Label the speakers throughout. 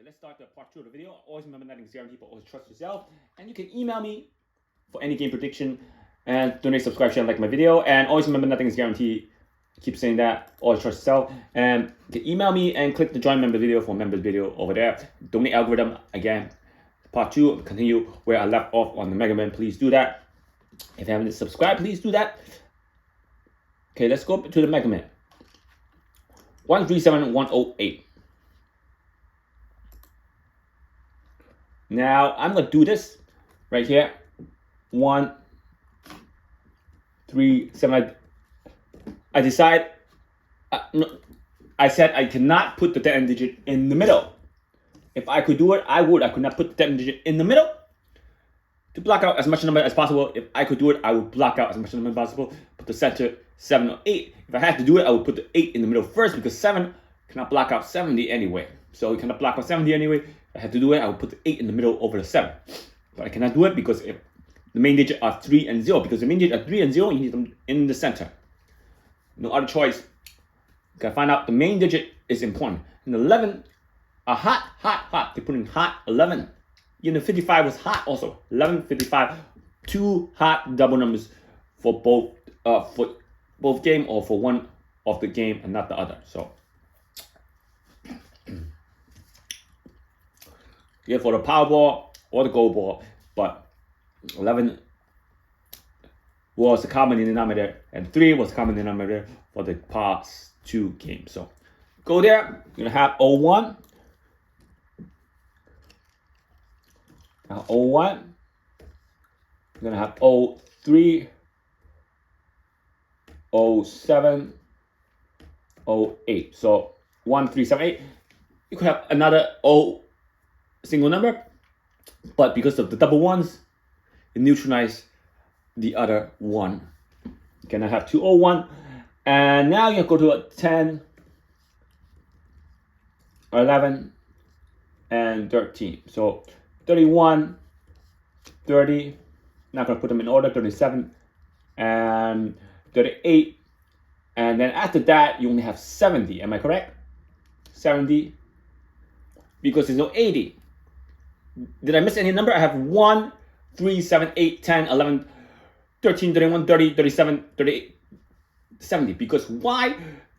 Speaker 1: Okay, let's start the part 2 of the video. Always remember nothing is guaranteed, but always trust yourself. And you can email me for any game prediction. And donate, subscribe, share, and like my video. And always remember nothing is guaranteed. Keep saying that. Always trust yourself. And you can email me and click the join member video for members video over there. Donate algorithm again. Part 2, continue where I left off on the Mega Man. Please do that. If you haven't subscribed, please do that. Okay, let's go to the Mega Man. 137108. Now I'm gonna do this right here. 1, 3, 7. I decide. No, I said I cannot put the dead digit in the middle. If I could do it, I would. I could not put the dead digit in the middle to block out as much number as possible. If I could do it, I would block out as much number as possible. Put the center 7 or 8. If I had to do it, I would put the 8 in the middle first because 7 cannot block out 70 anyway. So you cannot block out 70 anyway. If I had to do it, I would put the 8 in the middle over the 7. But I cannot do it because if the main digit are 3 and 0. Because the main digit are 3 and 0, you need them in the center. No other choice. You gotta find out the main digit is important. And 11 are hot. They put in hot 11. Even 55 was hot also. 11, 55, 2 hot double numbers for both game or for one of the game and not the other. So yeah, for the Powerball or the Gold Ball, but 11 was the common denominator and 3 was the common denominator for the past 2 games. So go there. You're gonna have 01. Now 01. You're gonna have 03, 07, 08. So 1, 3, 7, 8. You could have another single number, but because of the double ones, you neutralize the other one. You can have 201, and now you go to a 10, 11, and 13. So 31, 30. Not gonna put them in order. 37 and 38, and then after that you only have 70. Am I correct? 70, because there's no 80. Did I miss any number? I have 1, 3, 7, 8, 10, 11, 13, 31, 30, 37, 38, 70. Because why?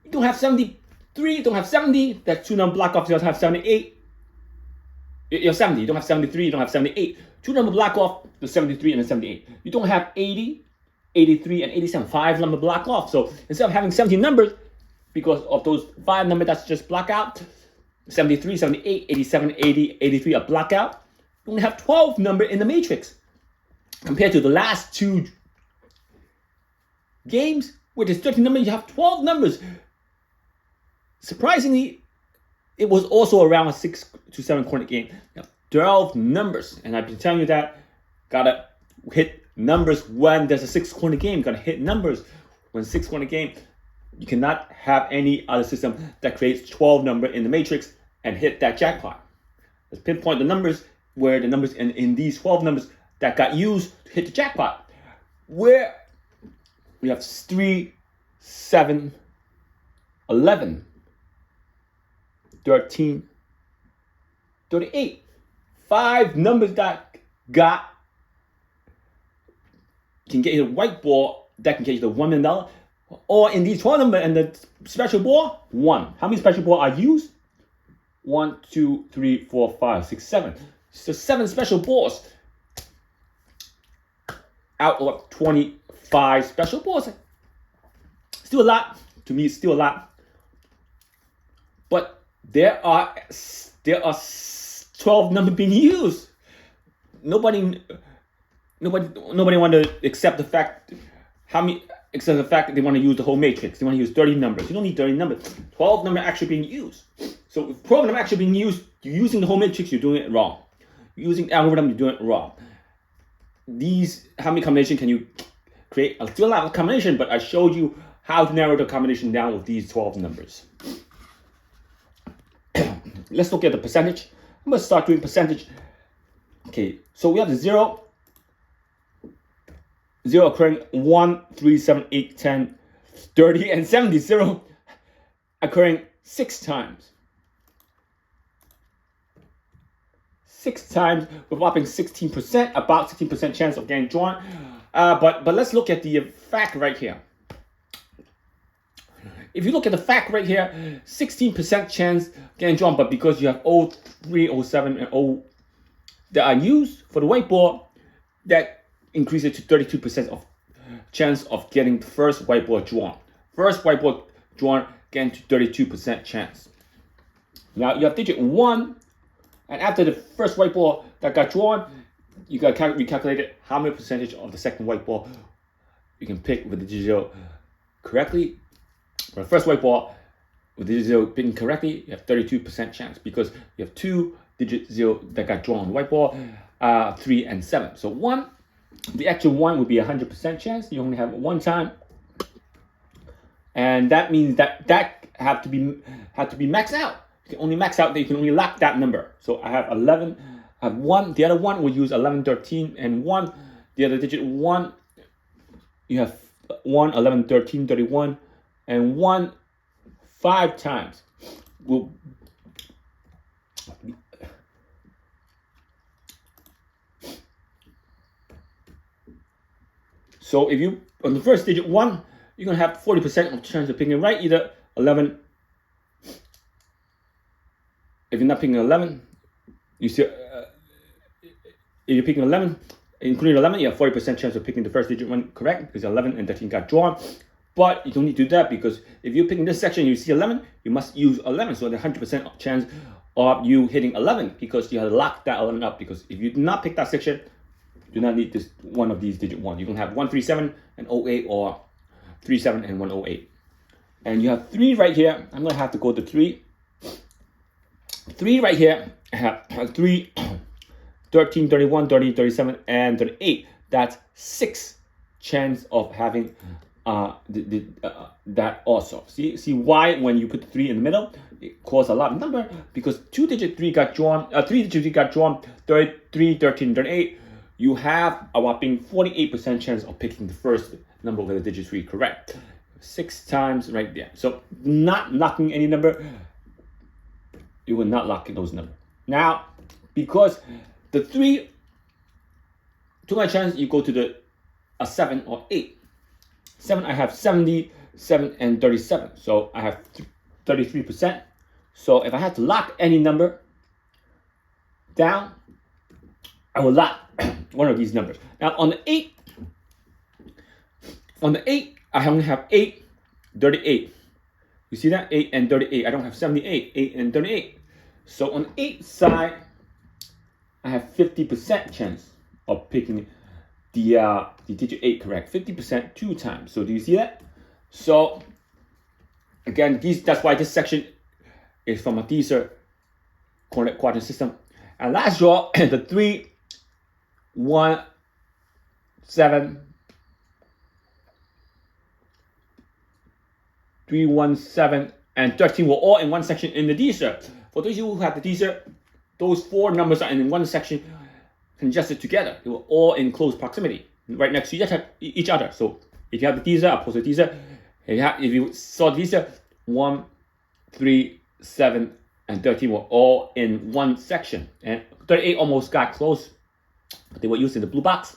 Speaker 1: You don't have 73, you don't have 70. That's 2 number block off. You don't have 78. You're 70. You don't have 73. You don't have 78. 2 number block off the 73 and the 78. You don't have 80, 83, and 87. 5 number block off. So instead of having 70 numbers, because of those 5 numbers that's just block out, 73, 78, 87, 80, 83 are block out. You only have 12 number in the matrix. Compared to the last 2 games, where there's 13 numbers, you have 12 numbers. Surprisingly, it was also around a 6 to 7 corner game. You have 12 numbers. And I've been telling you that. Gotta hit numbers when there's a 6 corner game. Gotta hit numbers when 6 corner game. You cannot have any other system that creates 12 number in the matrix and hit that jackpot. Let's pinpoint the numbers where the numbers in these 12 numbers that got used to hit the jackpot. Where we have 3, 7, 11, 13, 38. 5 numbers that can get you the white ball that can get you the $1 million. Or in these 12 numbers and the special ball, 1. How many special balls are used? 1, 2, 3, 4, 5, 6, 7. So 7 special balls out of 25 special balls. Still a lot. To me, it's still a lot. But there are 12 numbers being used. Nobody want to accept the fact except the fact that they want to use the whole matrix. They want to use 30 numbers. You don't need 30 numbers. 12 numbers actually being used. So if 12 numbers actually being used, you're using the whole matrix, you're doing it wrong. You're using algorithm, you're doing it wrong. How many combinations can you create? I still have a combination, but I showed you how to narrow the combination down with these 12 numbers. Let's look at the percentage. I'm going to start doing percentage. Okay, so we have the 0 occurring 1, 3, 7, 8, 10, 30, and 70. 0 occurring 6 times. 6 times with whopping 16%, about 16% chance of getting drawn. But let's look at the fact right here. If you look at the fact right here, 16% chance getting drawn, but because you have 03, 07, and 0 that are used for the whiteboard, that increases to 32% of chance of getting the first whiteboard drawn. First whiteboard drawn, getting to 32% chance. Now you have digit 1, and after the first whiteboard that got drawn, you got recalculated how many percentage of the second whiteboard you can pick with the digit 0 correctly. For the first whiteboard, with digit 0 picking correctly, you have 32% chance because you have 2 digit 0 that got drawn on the whiteboard, 3 and 7. So 1, the actual 1 would be 100% chance. You only have 1 time. And that means that have to be maxed out. You can only max out that you can only lock that number. So I have 11, I have 1, the other one will use 11, 13, and 1. The other digit 1, you have 1, 11, 13, 31, and 1 5 times. So if you, on the first digit 1, you're going to have 40% of chance of picking right, either 11. If you're not picking 11, you see, if you're picking 11, including 11, you have 40% chance of picking the first digit 1 correct, because 11 and 13 got drawn. But you don't need to do that, because if you're picking this section, you see 11, you must use 11. So there's 100% chance of you hitting 11, because you have to lock that 11 up. Because if you do not pick that section, you do not need this one of these digit 1. You can have 137 and 08, or 37 and 108. And you have 3 right here. I'm going to have to go to 3. 3 right here. I have 3, 13, 31, 30, 37, and 38. That's 6 chance of having that also. See why when you put the 3 in the middle, it causes a lot of number, because 2 digit 3 got drawn, 3 digit 3 got drawn, 33, 13, 38. You have a whopping 48% chance of picking the first number with the digit 3 correct. 6 times right there. So not locking any number, you will not lock those numbers. Now, because the 3, too much chance, you go to the 7 or 8. 7, I have 70, 7, and 37. So I have 33%. So if I had to lock any number down, I will lock one of these numbers. Now on the 8, I only have 8, 38. You see that? 8 and 38. I don't have 78, 8 and 38. So on the 8 side, I have 50% chance of picking the digit 8 correct. 50% 2 times. So do you see that? So again, that's why this section is from a Dster coordinate quadrant system. And last draw, the 3, 1, 7, 3, 1, 7, and 13 were all in one section in the Dster. For those of you who have the Dster, those 4 numbers are in one section congested together. They were all in close proximity, right next to each other. So if you have the Dster, opposite Dster, if you saw the Dster, 1, 3, 7, and 13 were all in one section. And 38 almost got close, but they were used in the blue box.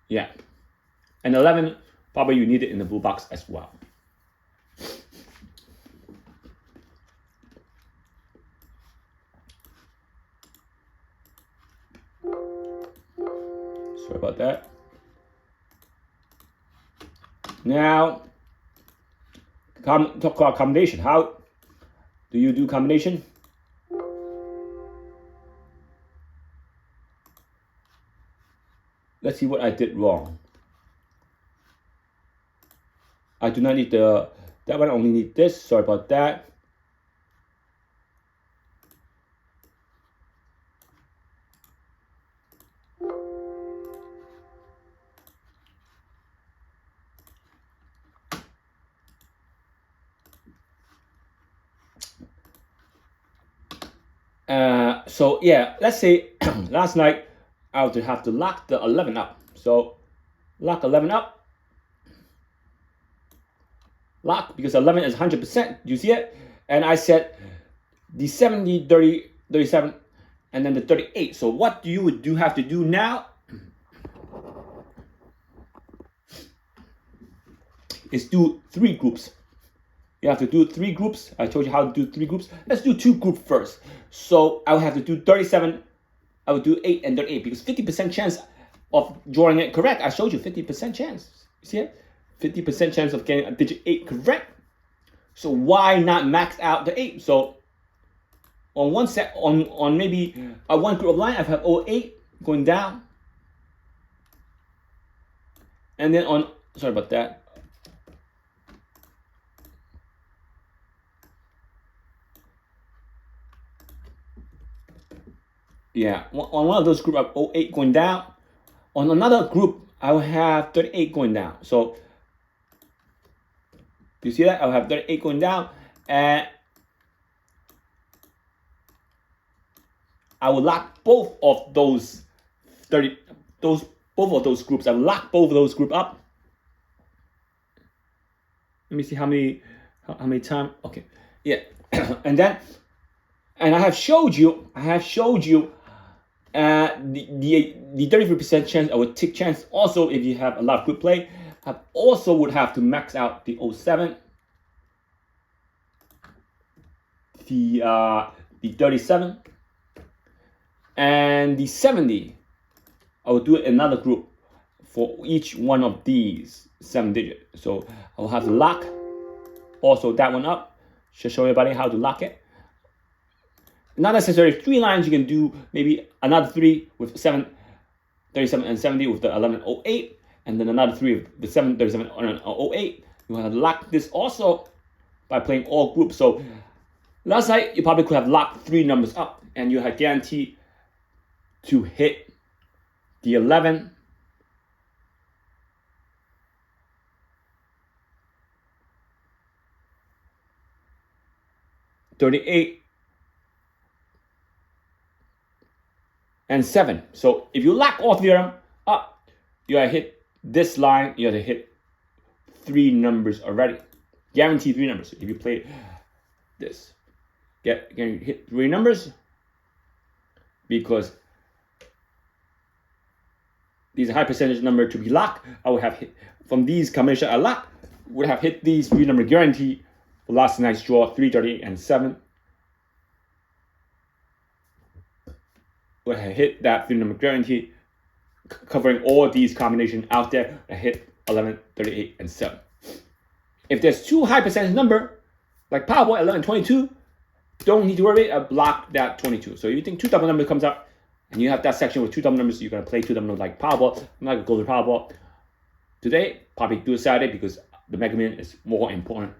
Speaker 1: Yeah. And 11, probably you need it in the blue box as well. Sorry about that. Now, talk about combination. How do you do combination? Let's see what I did wrong. I do not need that one, I only need this. Sorry about that. So yeah, let's say last night I would have to lock the 11 up. So lock 11 up. Lock, because 11 is 100%. You see it? And I said the 70, 30, 37, and then the 38. So what you would have to do now is do 3 groups. You have to do 3 groups. I told you how to do 3 groups. Let's do 2 groups first. So I would have to do 37. I would do 8 and 38 because 50% chance of drawing it correct. I showed you 50% chance. You see it? 50% chance of getting a digit 8 correct. So why not max out the 8? So on one set, on maybe one group of line, I have 08 going down. And then on, sorry about that. Yeah, on one of those groups, I have 08 going down. On another group, I will have 38 going down. So, you see that? I'll have 38 going down. And I will lock both of those both of those groups. I will lock both of those groups up. Let me see how many times. Okay, yeah, and I have showed you the 33% chance or tick chance. Also, if you have a lot of group play, I also would have to max out the 07, the 37, and the 70. I will do another group for each one of these 7 digits. So I will have to lock also that one up. Should show everybody how to lock it. Not necessarily 3 lines. You can do maybe another 3 with 7, 37, and 70 with the 11, 08, and then another 3 with the 7, 37, and 08. You want to lock this also by playing all groups. So last night you probably could have locked 3 numbers up, and you had guaranteed to hit the 11, $38, and 7. So if you lock all 3 of them up, you gotta hit this line. You gotta hit 3 numbers already. Guaranteed 3 numbers. If you play this, hit 3 numbers because these are high percentage number to be locked. I would have hit from these combinations I locked. Would have hit these 3 number guarantee for last night's draw, 3, 38, and 7. Would have hit that 3 number guarantee, covering all these combinations out there. I hit 11, 38, and 7. If there's 2 high percentage number, like Powerball 11, 22, don't need to worry. I block that 22. So if you think 2 double number comes up, and you have that section with 2 double numbers, you're gonna play 2 double numbers like Powerball. I'm not gonna go to Powerball today. Probably do it Saturday because the Mega Million is more important.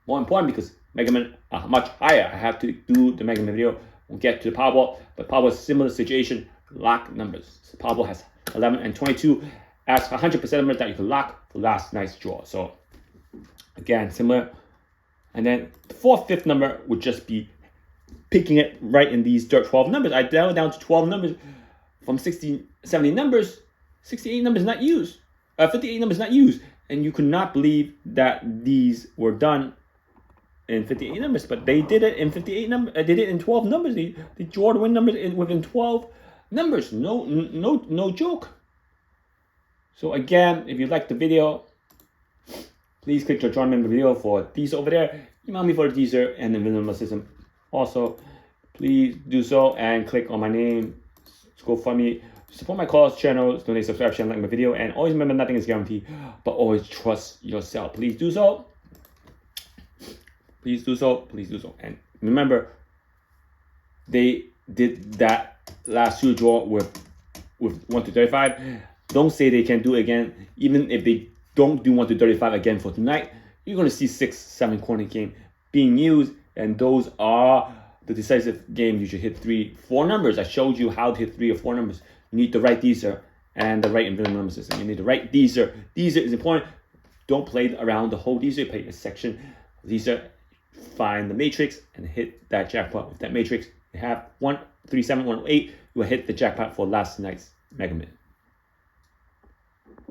Speaker 1: More important because Mega Million are much higher. I have to do the Mega Million video. We'll get to the Powerball, but Powerball is similar situation. Lock numbers. So Powerball has 11 and 22 as 100% numbers that you can lock for last night's draw. So again, similar. And then the 4th, 5th number would just be picking it right in these 12 numbers. I narrowed down to 12 numbers from 60, 70 numbers. 68 numbers not used. 58 numbers not used. And you could not believe that these were done in 58 numbers, but they did it in 58 numbers. They did it in 12 numbers. They draw the win numbers within 12 numbers. No joke. So again, if you like the video, please click the join member video for these over there. Email me for the Dster and the Invincible system. Also, please do so and click on my name. Go for me. Support my cause channel, donate, subscribe, share, like my video, and always remember nothing is guaranteed, but always trust yourself. Please do so. Please do so. Please do so. And remember, they did that last 2 draw with 1 to 35. Don't say they can do it again. Even if they don't do 1 to 35 again for tonight, you're gonna see 6, 7 corner game being used, and those are the decisive game. You should hit 3, 4 numbers. I showed you how to hit 3 or 4 numbers. You need the right Dster and the right Invincible number system. You need the right Dster. Dster is important. Don't play around the whole Dster. Play a section of Dster. Find the matrix and hit that jackpot with that matrix. You have 137, 108. You will hit the jackpot for last night's Mega Million.